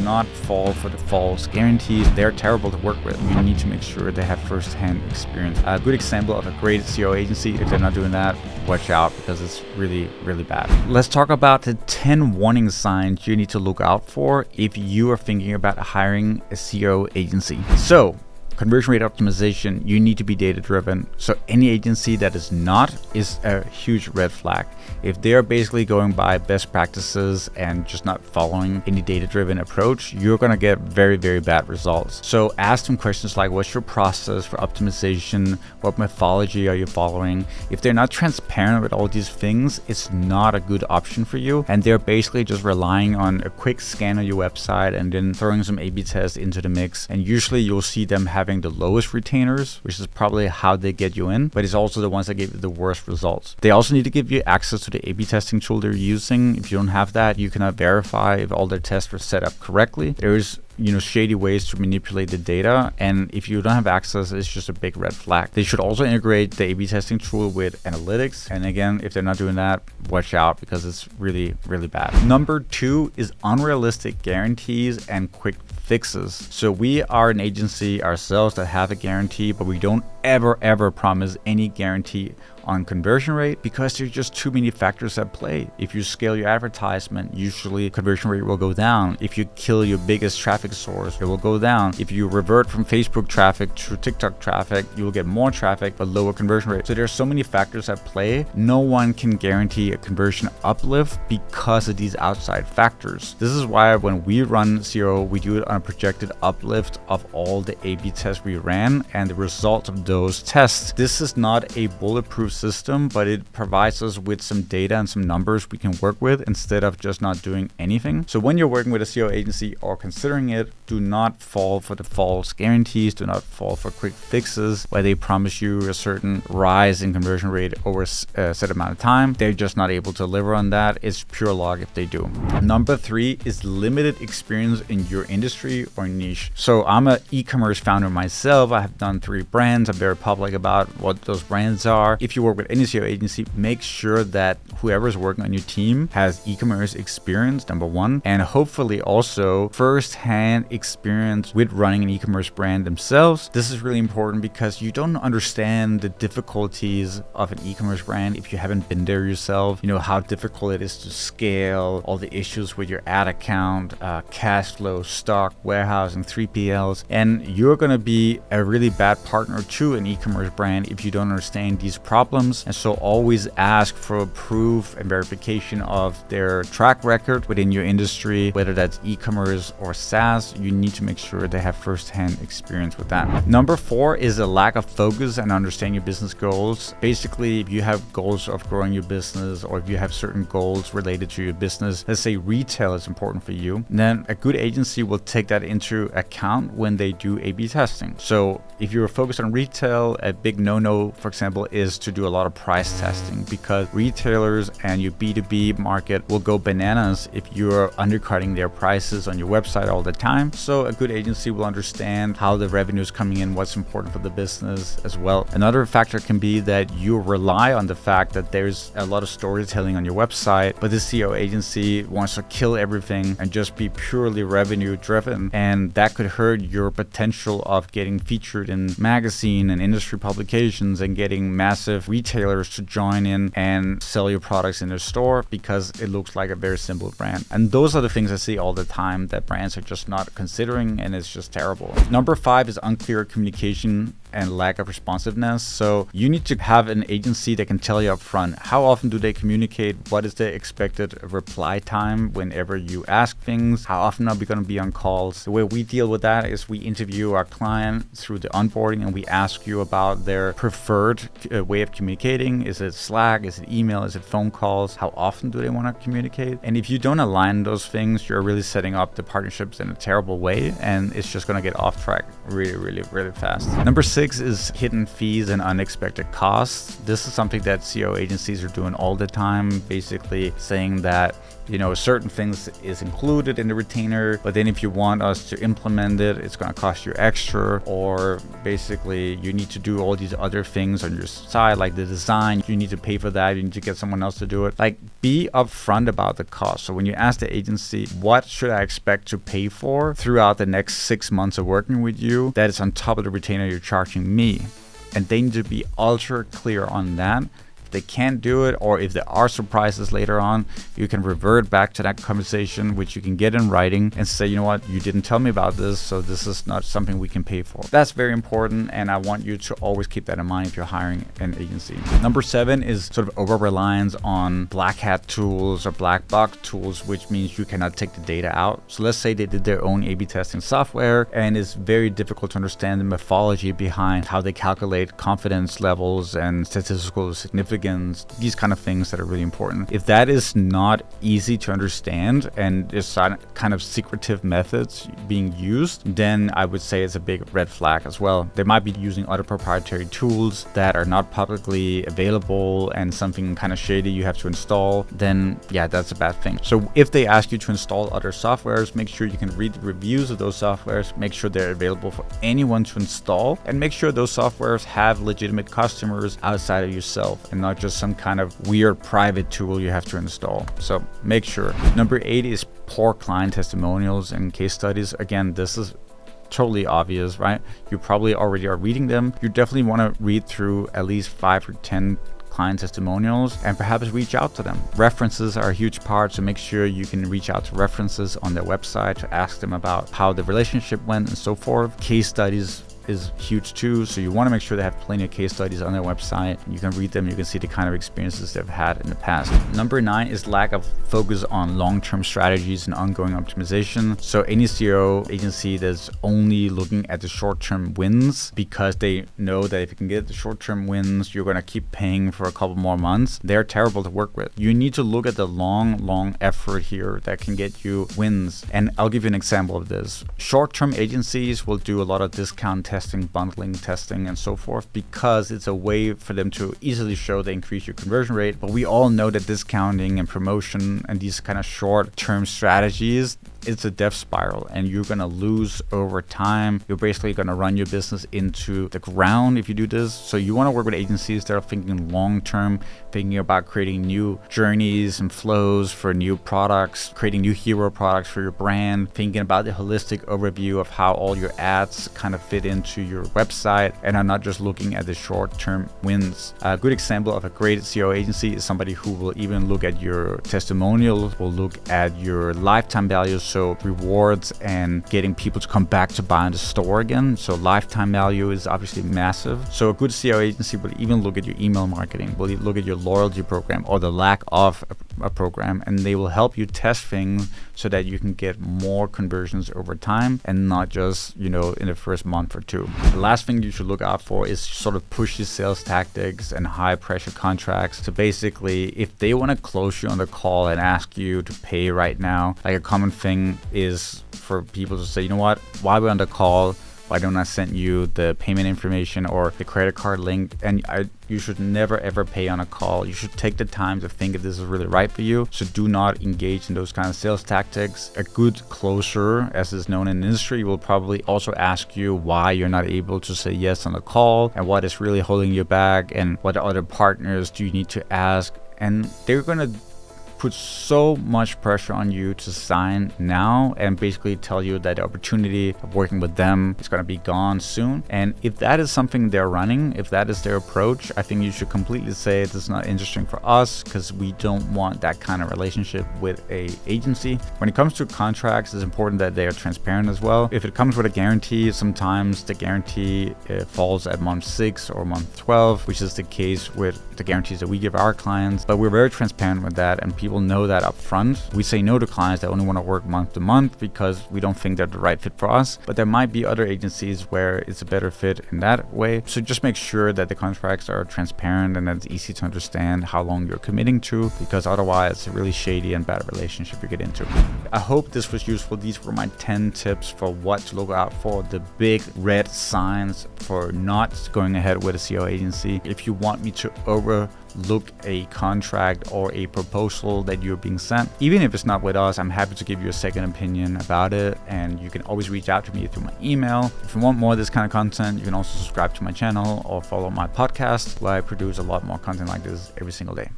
not fall for the false guarantees. They're terrible to work with. You need to make sure they have first-hand experience. A good example of a great CRO agency, if they're not doing that, watch out, because it's really, really bad. Let's talk about the 10 warning signs you need to look out for if you are thinking about hiring a CRO agency. So, conversion rate optimization, you need to be data driven. So any agency that is not is a huge red flag. If they're basically going by best practices and just not following any data driven approach, you're going to get very, very bad results. So ask them questions like, what's your process for optimization? What methodology are you following? If they're not transparent with all these things, it's not a good option for you. And they're basically just relying on a quick scan of your website and then throwing some A/B tests into the mix. And usually you'll see them having the lowest retainers, which is probably how they get you in, but it's also the ones that give you the worst results. They also need to give you access to the A/B testing tool they're using. If you don't have that, you cannot verify if all their tests were set up correctly. There's shady ways to manipulate the data, and if you don't have access, it's just a big red flag. They should also integrate the A/B testing tool with analytics, and again, if they're not doing that, watch out, because it's really, really bad. Number 2 is unrealistic guarantees and quick fixes. So we are an agency ourselves that have a guarantee, but we don't ever promise any guarantee on conversion rate, because there's just too many factors at play. If you scale your advertisement, usually conversion rate will go down. If you kill your biggest traffic source, it will go down. If you revert from Facebook traffic to TikTok traffic, you will get more traffic but lower conversion rate. So there's so many factors at play. No one can guarantee a conversion uplift because of these outside factors. This is why when we run CRO, we do it on a projected uplift of all the A/B tests we ran and the results of those tests. This is not a bulletproof system, but it provides us with some data and some numbers we can work with instead of just not doing anything. So when you're working with a CRO agency or considering it, do not fall for the false guarantees. Do not fall for quick fixes where they promise you a certain rise in conversion rate over a set amount of time. They're just not able to deliver on that. It's pure luck if they do. Number 3 is limited experience in your industry or niche. So I'm an e-commerce founder myself. I have done 3 brands. I'm very public about what those brands are. If you work with any CRO agency, make sure that whoever is working on your team has e-commerce experience, number 1, and hopefully also first-hand experience with running an e-commerce brand themselves. This is really important because you don't understand the difficulties of an e-commerce brand if you haven't been there yourself. You know how difficult it is to scale, all the issues with your ad account, cash flow, stock, warehousing, 3PLs, and you're going to be a really bad partner to an e-commerce brand if you don't understand these problems. And so always ask for proof and verification of their track record within your industry, whether that's e-commerce or SaaS. You need to make sure they have first-hand experience with that. Number 4 is a lack of focus and understand your business goals. Basically, if you have goals of growing your business, or if you have certain goals related to your business, let's say retail is important for you, then a good agency will take that into account when they do A/B testing. So if you're focused on retail, a big no-no, for example, is to do a lot of price testing, because retailers and your B2B market will go bananas if you're undercutting their prices on your website all the time. So a good agency will understand how the revenue is coming in, what's important for the business as well. Another factor can be that you rely on the fact that there's a lot of storytelling on your website, but the CRO agency wants to kill everything and just be purely revenue driven, and that could hurt your potential of getting featured in magazine and industry publications and getting massive retailers to join in and sell your products in their store because it looks like a very simple brand. And those are the things I see all the time that brands are just not considering, and it's just terrible. Number 5 is unclear communication and lack of responsiveness. So you need to have an agency that can tell you up front, how often do they communicate? What is the expected reply time whenever you ask things? How often are we going to be on calls? The way we deal with that is we interview our client through the onboarding, and we ask you about their preferred way of communicating. Is it Slack? Is it email? Is it phone calls? How often do they want to communicate? And if you don't align those things, you're really setting up the partnerships in a terrible way, and it's just going to get off track really fast. Number 6 6 is hidden fees and unexpected costs. This is something that CRO agencies are doing all the time, basically saying that certain things is included in the retainer, but then if you want us to implement it, it's going to cost you extra, or basically you need to do all these other things on your side, like the design, you need to pay for that, you need to get someone else to do it. Like, be upfront about the cost. So when you ask the agency, what should I expect to pay for throughout the next 6 months of working with you, that is on top of the retainer you're charging me, and they need to be ultra clear on that. They can't do it, or if there are surprises later on, you can revert back to that conversation, which you can get in writing and say, you know what, you didn't tell me about this, so this is not something we can pay for. That's very important, and I want you to always keep that in mind if you're hiring an agency. Number 7 is sort of over-reliance on black hat tools or black box tools, which means you cannot take the data out. So let's say they did their own A/B testing software, and it's very difficult to understand the methodology behind how they calculate confidence levels and statistical significance, these kind of things that are really important. If that is not easy to understand and there's kind of secretive methods being used, then I would say it's a big red flag as well. They might be using other proprietary tools that are not publicly available and something kind of shady you have to install, then yeah, that's a bad thing. So if they ask you to install other softwares, make sure you can read the reviews of those softwares, make sure they're available for anyone to install, and make sure those softwares have legitimate customers outside of yourself and not just some kind of weird private tool you have to install. So make sure. Number 8 is poor client testimonials and case studies. Again, this is totally obvious, right? You probably already are reading them. You definitely want to read through at least 5 or 10 client testimonials and perhaps reach out to them. References are a huge part, so make sure you can reach out to references on their website to ask them about how the relationship went and so forth. Case studies is huge too, so you want to make sure they have plenty of case studies on their website. You can read them, you can see the kind of experiences they've had in the past. Number 9 is lack of focus on long-term strategies and ongoing optimization. So any CRO agency that's only looking at the short-term wins because they know that if you can get the short-term wins, you're going to keep paying for a couple more months, they're terrible to work with. You need to look at the long effort here that can get you wins. And I'll give you an example of this. Short-term agencies will do a lot of discount testing, bundling testing, and so forth, because it's a way for them to easily show they increase your conversion rate. But we all know that discounting and promotion and these kind of short-term strategies, it's a death spiral, and you're going to lose over time. You're basically going to run your business into the ground if you do this. So you want to work with agencies that are thinking long-term, thinking about creating new journeys and flows for new products, creating new hero products for your brand, thinking about the holistic overview of how all your ads kind of fit into your website, and are not just looking at the short-term wins. A good example of a great CRO agency is somebody who will even look at your testimonials, will look at your lifetime values, so rewards and getting people to come back to buy in the store again. So lifetime value is obviously massive. So a good CRO agency will even look at your email marketing, will look at your loyalty program or the lack of a program, and they will help you test things so that you can get more conversions over time and not just, in the first month or two. The last thing you should look out for is sort of pushy sales tactics and high pressure contracts. So basically, if they want to close you on the call and ask you to pay right now, like a common thing is for people to say, you know what, while we're on the call, why don't I send you the payment information or the credit card link? And you should never ever pay on a call. You should take the time to think if this is really right for you. So do not engage in those kind of sales tactics. A good closer, as is known in the industry, will probably also ask you why you're not able to say yes on the call and what is really holding you back and what other partners do you need to ask. And they're going to put so much pressure on you to sign now and basically tell you that the opportunity of working with them is going to be gone soon. And if that is something they're running, if that is their approach, I think you should completely say this is not interesting for us, because we don't want that kind of relationship with a agency. When it comes to contracts, it's important that they are transparent as well. If it comes with a guarantee, sometimes the guarantee falls at month 6 or month 12, which is the case with the guarantees that we give our clients. But we're very transparent with that, and people will know that up front. We say no to clients that only want to work month to month because we don't think they're the right fit for us, but there might be other agencies where it's a better fit in that way. So just make sure that the contracts are transparent and that it's easy to understand how long you're committing to, because otherwise it's a really shady and bad relationship you get into. I hope this was useful. These were my 10 tips for what to look out for, the big red signs for not going ahead with a CRO agency. If you want me to overlook a contract or a proposal that you're being sent, even if it's not with us, I'm happy to give you a second opinion about it, and you can always reach out to me through my email. If you want more of this kind of content, you can also subscribe to my channel or follow my podcast, where I produce a lot more content like this every single day.